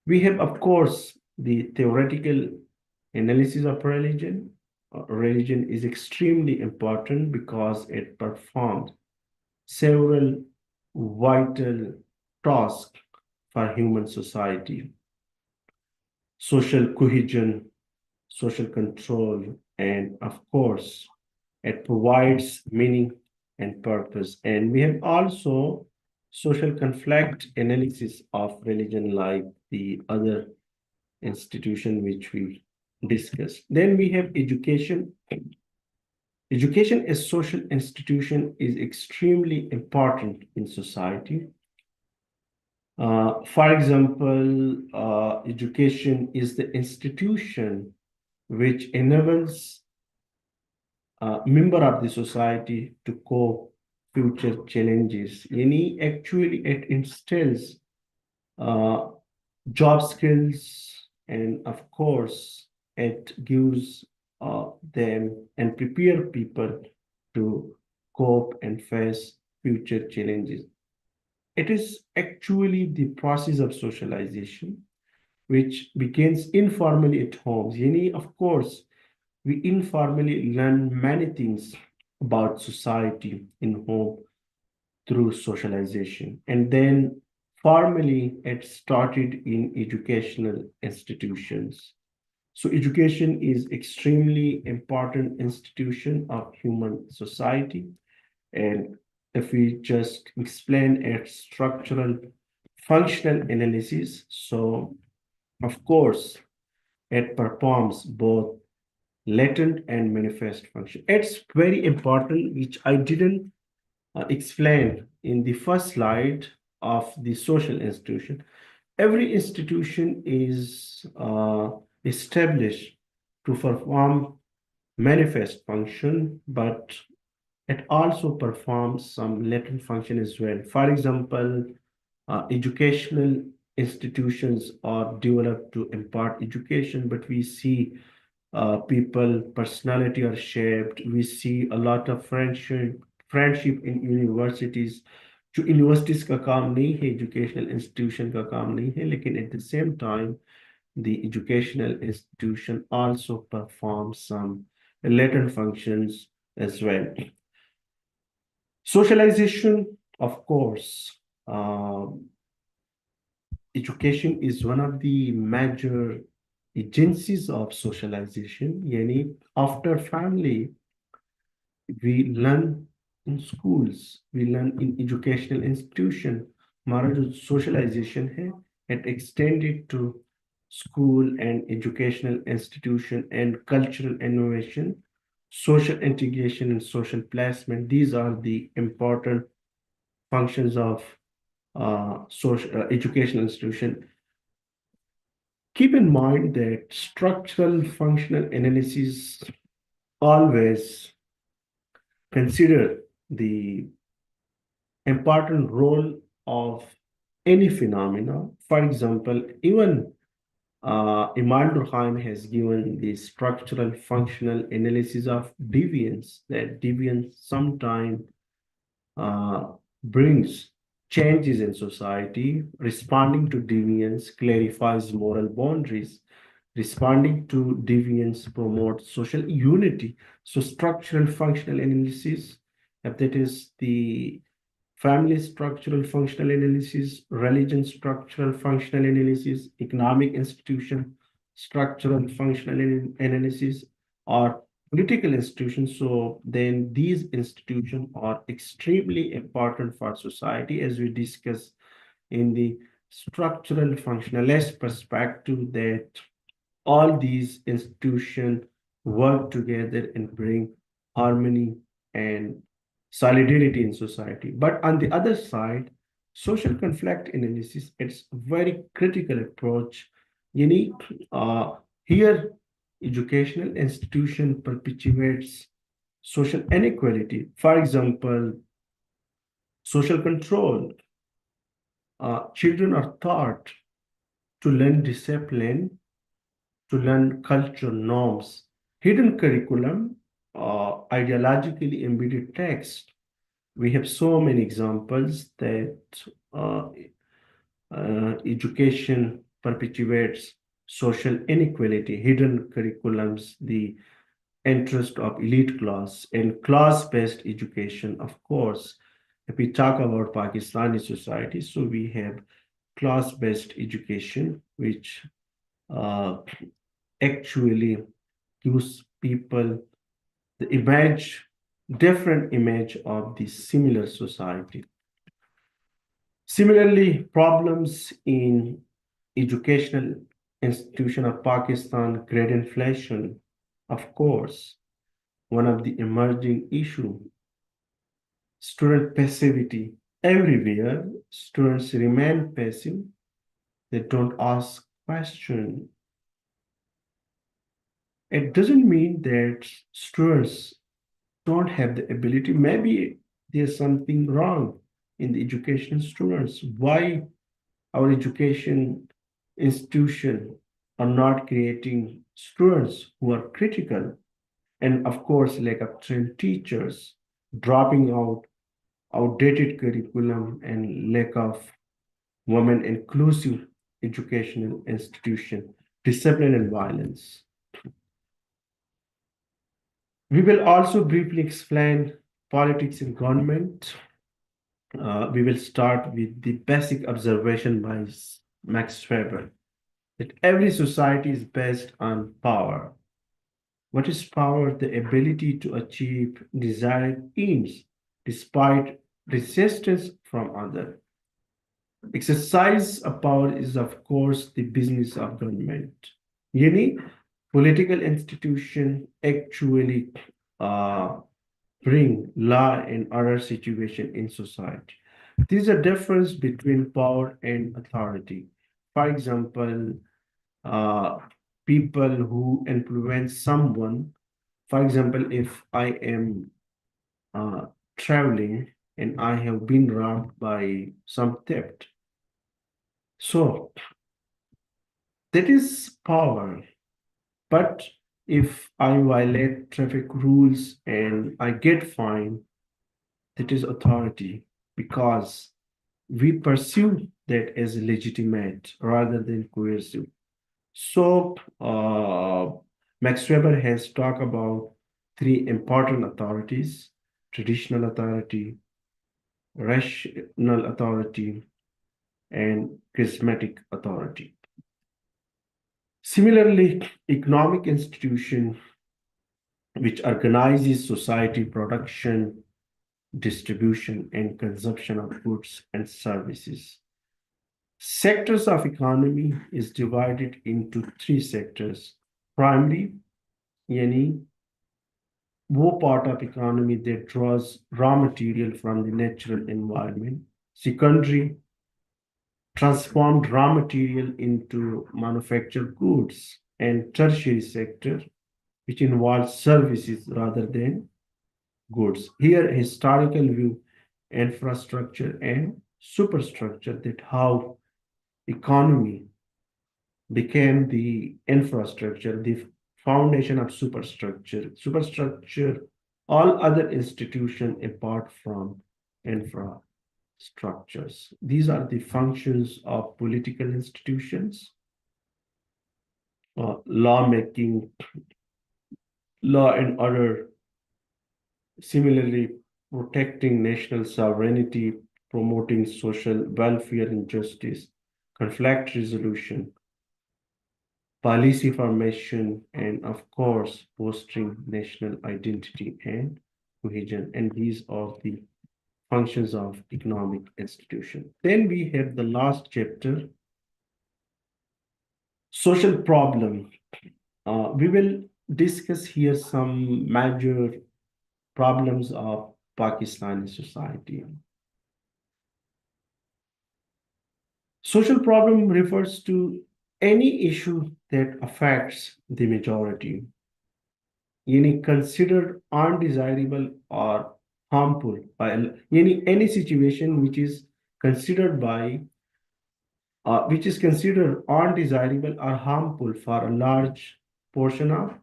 Speaker 1: We have, of course, the theoretical analysis of religion. Religion is extremely important because it performs several vital tasks for human society: social cohesion, social control, and of course, it provides meaning and purpose. And we have also social conflict analysis of religion, like the other institution which we discussed. Then we have education. Education as social institution is extremely important in society. For example, education is the institution which enables a member of the society to cope future challenges. Any actually it instills uh, job skills, and of course it gives them and prepare people to cope and face future challenges. It is actually the process of socialization which begins informally at homes. Yani, of course, we informally learn many things about society in home through socialization. And then formally, it started in educational institutions. So education is extremely important institution of human society. And if we just explain its structural functional analysis, so of course, it performs both latent and manifest function. It's very important, which I didn't explain in the first slide of the social institution. Every institution is established to perform manifest function, but it also performs some latent function as well. For example, educational institutions are developed to impart education, but we see people personality are shaped. We see a lot of friendship in universities. जो universities का काम नहीं है, educational institution का काम नहीं है, लेकिन at the same time the educational institution also performs some latent functions as well. Socialization, of course, education is one of the major agencies of socialization. Yani after family, we learn in schools, we learn in educational institution. हमारा जो socialization है, it extended to school and educational institution and cultural innovation, social integration and social placement. These are the important functions of social educational institution. Keep in mind that structural functional analysis always consider the important role of any phenomena. For example, even Iman Durkheim has given the structural functional analysis of deviance, that deviance sometimes uh, brings changes in society. Responding to deviance clarifies moral boundaries. Responding to deviance promotes social unity. So structural functional analysis, if that is the family structural functional analysis, religion structural functional analysis, economic institution structural functional analysis, or political institutions. So then these institutions are extremely important for society, as we discussed in the structural functionalist perspective, that all these institutions work together and bring harmony and solidarity in society. But on the other side, social conflict analysis, it's a very critical approach. You need here educational institution perpetuates social inequality. For example, social control. Children are taught to learn discipline, to learn cultural norms, hidden curriculum, ideologically embedded text. We have so many examples that uh, education perpetuates social inequality, hidden curriculums, the interest of elite class, and class-based education, of course. If we talk about Pakistani society, so we have class-based education, which uh, actually gives people the image, different image of the similar society. Similarly, problems in educational institution of Pakistan, grade inflation, of course, one of the emerging issue. Student passivity. Everywhere, students remain passive. They don't ask questions. It doesn't mean that students don't have the ability. Maybe there's something wrong in the education students. Why our education institution are not creating students who are critical? And of course, lack of trained teachers, dropping out, outdated curriculum, and lack of women inclusive educational institution, discipline and violence. We will also briefly explain politics in government. We will start with the basic observation by Max Weber that every society is based on power. What is power? The ability to achieve desired aims despite resistance from others. Exercise of power is, of course, the business of government. Any political institution actually uh, bring law and order situation in society. There's a difference between power and authority. For example, uh, people who influence someone. For example, if I am uh, traveling and I have been robbed by some theft, so that is power. But if I violate traffic rules and I get fined, that is authority because we perceive that as legitimate rather than coercive. So, Max Weber has talked about three important authorities: traditional authority, rational authority, and charismatic authority. Similarly, economic institution which organizes society production, distribution, and consumption of goods and services. Sectors of economy is divided into three sectors. Primary, yani वो part of economy that draws raw material from the natural environment. Secondary, transformed raw material into manufactured goods. And tertiary sector, which involves services rather than goods. Here, historical view, infrastructure and superstructure, that how economy became the infrastructure, the foundation of superstructure. Superstructure, all other institutions apart from infrastructures. These are the functions of political institutions, lawmaking, law and order, similarly protecting national sovereignty, promoting social welfare and justice, conflict resolution, policy formation, and of course, fostering national identity and cohesion. And these are the functions of economic institution. Then we have the last chapter, social problem. We will discuss here some major problems of Pakistani society. Social problem refers to any issue that affects the majority, any considered undesirable or harmful by any situation considered by which is considered undesirable or harmful for a large portion of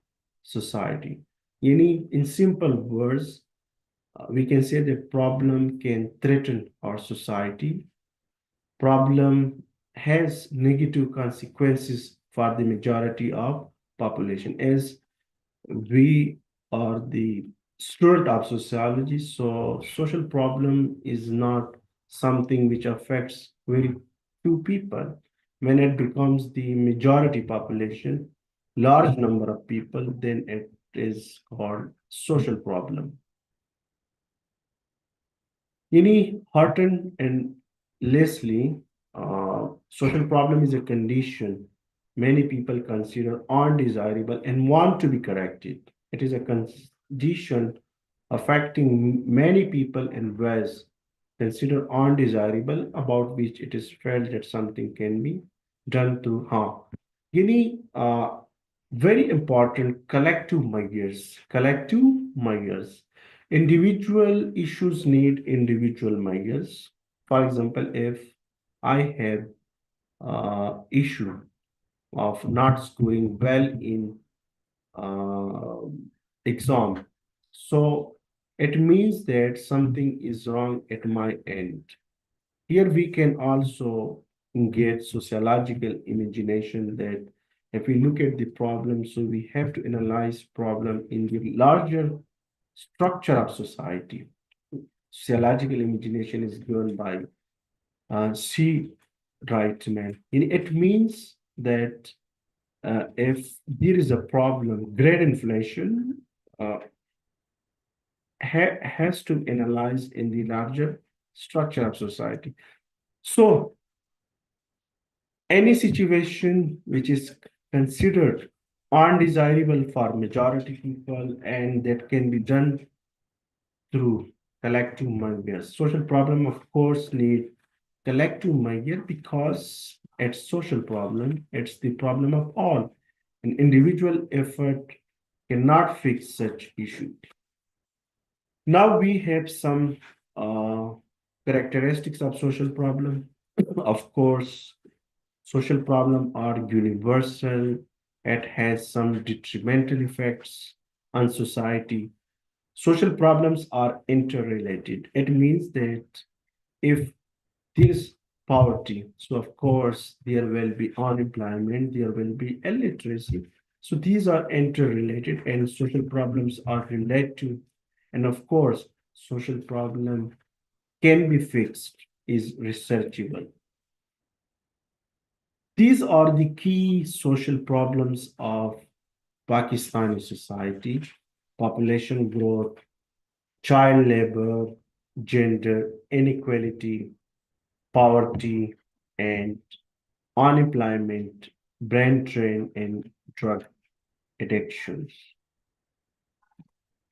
Speaker 1: society. In simple words, we can say that problem can threaten our society. Problem has negative consequences for the majority of population. As we are the student of sociology, so social problem is not something which affects very few people. When it becomes the majority population, large number of people, then it is called social problem. Any Horton and Leslie, social problem is a condition many people consider undesirable and want to be corrected. It is a condition affecting many people in ways considered undesirable, about which it is felt that something can be done to harm. Any very important collective measures. Collective measures. Individual issues need individual measures. For example, if I have issue of not scoring well in uh, exam, so it means that something is wrong at my end. Here we can also engage sociological imagination, that if we look at the problem, so we have to analyze problem in the larger structure of society. Sociological imagination is given by C. Reitman. It means that if there is a problem, great inflation uh, has to analyze in the larger structure of society. So any situation which is considered undesirable for majority people and that can be done through collective measures. Social problem, of course, need collective measure because it's social problem. It's the problem of all. An individual effort cannot fix such issue. Now we have some uh, characteristics of social problem. Of course, social problem are universal. It has some detrimental effects on society. Social problems are interrelated. It means that if there is poverty, so of course there will be unemployment, there will be illiteracy. So these are interrelated and social problems are related to. And of course, social problem can be fixed, is researchable. These are the key social problems of Pakistani society: population growth, child labor, gender inequality, poverty, and unemployment, brain drain, and drug addictions.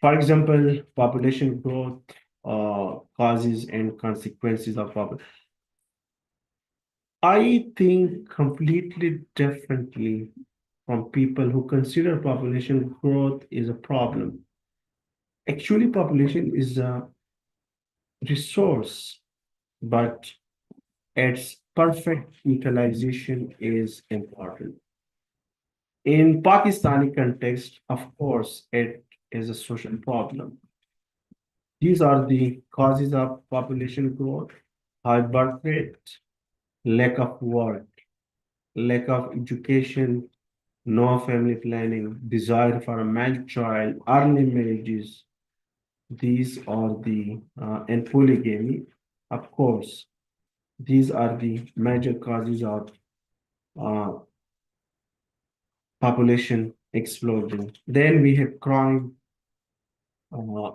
Speaker 1: For example, population growth, causes and consequences of population. I think completely differently from people who consider population growth is a problem. Actually, population is a resource, but its perfect utilization is important. In Pakistani context, of course, it is a social problem. These are the causes of population growth: high birth rate, lack of work, lack of education, no family planning, desire for a male child, early marriages. These are the and polygamy. Of course, these are the major causes of uh, population explosion. Then we have crime, uh,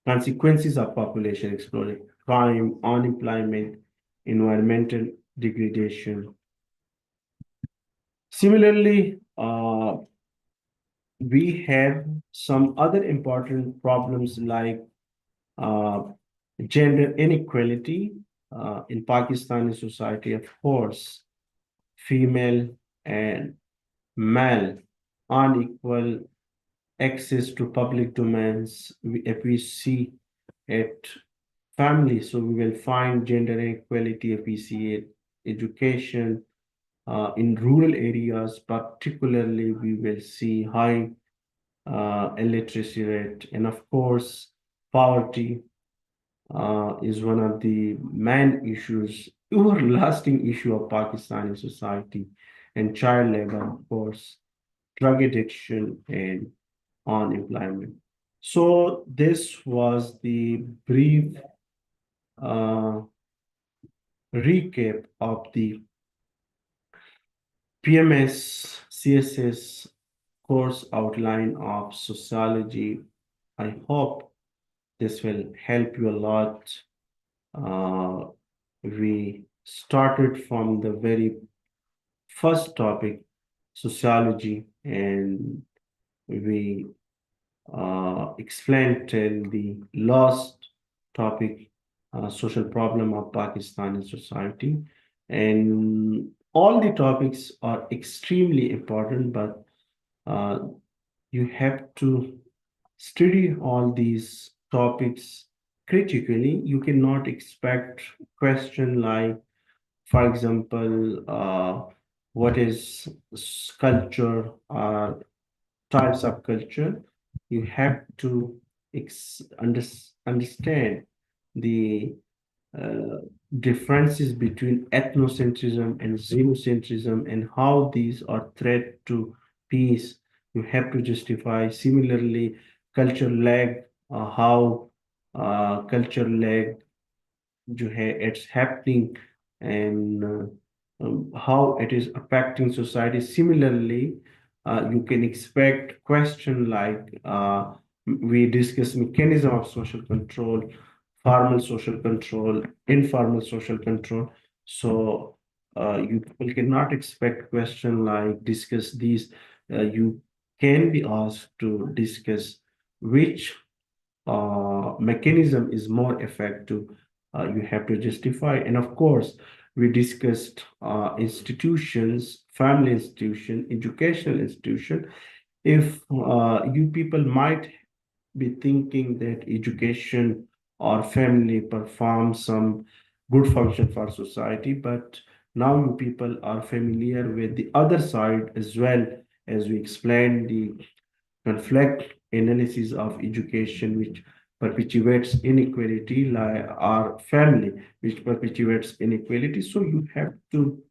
Speaker 1: consequences of population explosion, crime, unemployment, environmental degradation. Similarly, we have some other important problems like uh, gender inequality in Pakistani society, of course, female and male unequal access to public domains. If we see at family, so we will find gender inequality. If we see it education in rural areas, particularly, we will see high illiteracy rate, and of course, poverty is one of the main issues, everlasting issue of Pakistani society, and child labor, of course, drug addiction, and unemployment. So this was the brief uh, recap of the PMS CSS course outline of sociology. I hope this will help you a lot. Uh, we started from the very first topic, sociology, and we explained till the last topic, social problem of Pakistani society. And all the topics are extremely important, but uh, you have to study all these topics critically. You cannot expect question like, for example, what is culture or types of culture. You have to understand the uh, differences between ethnocentrism and xenocentrism and how these are threat to peace. You have to justify. Similarly, culture lag, how culture lag it's happening, and how it is affecting society. Similarly, you can expect question like we discuss mechanism of social control, formal social control, informal social control. So you people cannot expect question like discuss these. You can be asked to discuss which mechanism is more effective. You have to justify. And of course, we discussed institutions, family institution, educational institution. If you people might be thinking that education or family perform some good function for society, but now you people are familiar with the other side as well, as we explained the conflict analysis of education, which perpetuates inequality, like our family, which perpetuates inequality. So you have to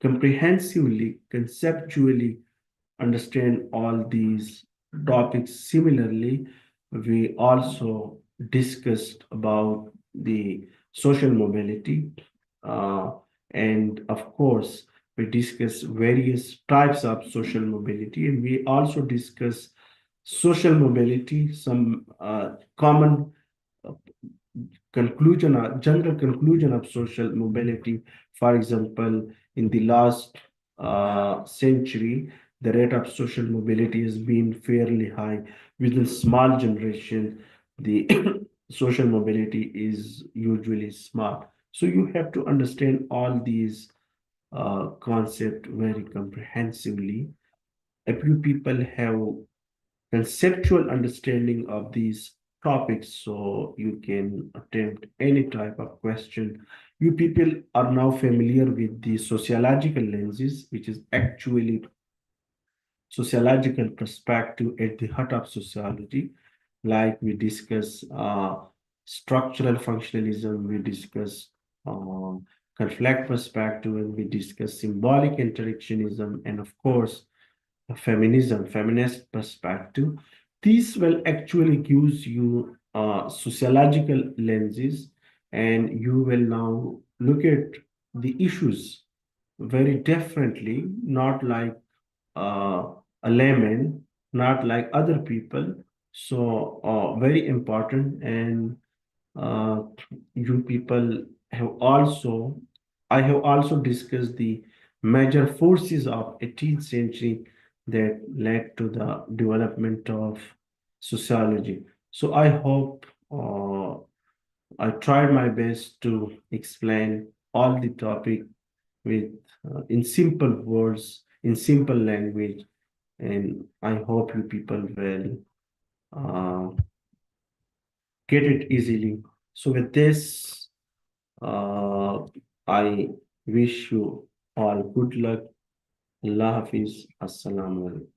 Speaker 1: comprehensively, conceptually understand all these topics. Similarly, we also discussed about the social mobility, uh, and of course, we discuss various types of social mobility, and we also discuss social mobility, some common uh, conclusion, a general conclusion of social mobility. For example, in the last century, the rate of social mobility has been fairly high. Within small generation, the social mobility is usually small. So you have to understand all these concepts very comprehensively. If you people have conceptual understanding of these topics, so you can attempt any type of question. You people are now familiar with the sociological lenses, which is actually sociological perspective at the heart of sociology. Like we discuss structural functionalism, we discuss conflict perspective, and we discuss symbolic interactionism, and of course feminism, feminist perspective. These will actually gives you sociological lenses, and you will now look at the issues very differently, not like a layman, not like other people. So very important. And uh, you people have also, I have also discussed the major forces of 18th century that led to the development of sociology. So I hope I tried my best to explain all the topic with in simple words, in simple language, and I hope you people will uh, get it easily. So with this, uh, I wish you all good luck. Allah Hafiz. Assalamu alaikum.